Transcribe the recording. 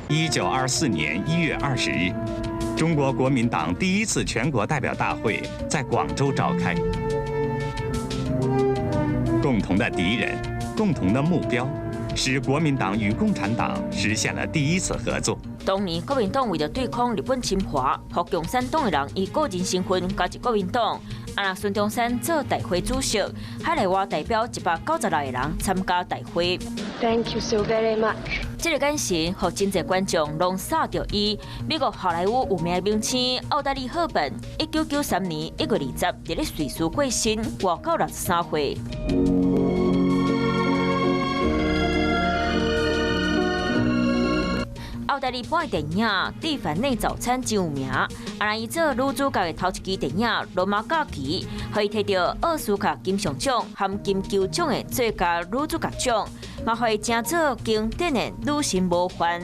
1924年1月20日，中国国民党第一次全国代表大会在广州召开。共同的敌人，共同的目标，使国民党与共产党实现了第一次合作。当年国民党为了对抗日本侵华，和共产党的人以个人身份加入国民党。啊，孙中山做大会主席，海内外代表190来个人参加大会。Thank you so very much。这个眼神，让真侪观众拢扫到伊。美国好莱坞有名的明星奥黛丽·赫本，1993年1月20日在咧瑞士过身，活到63岁。奥黛丽拍的电影《蒂凡尼早餐》真有名，让伊做女主角的头一支电影《罗马假期》，可以摕到奥斯卡金像奖和金球奖的最佳女主角奖，嘛可以争做经典的女神模范。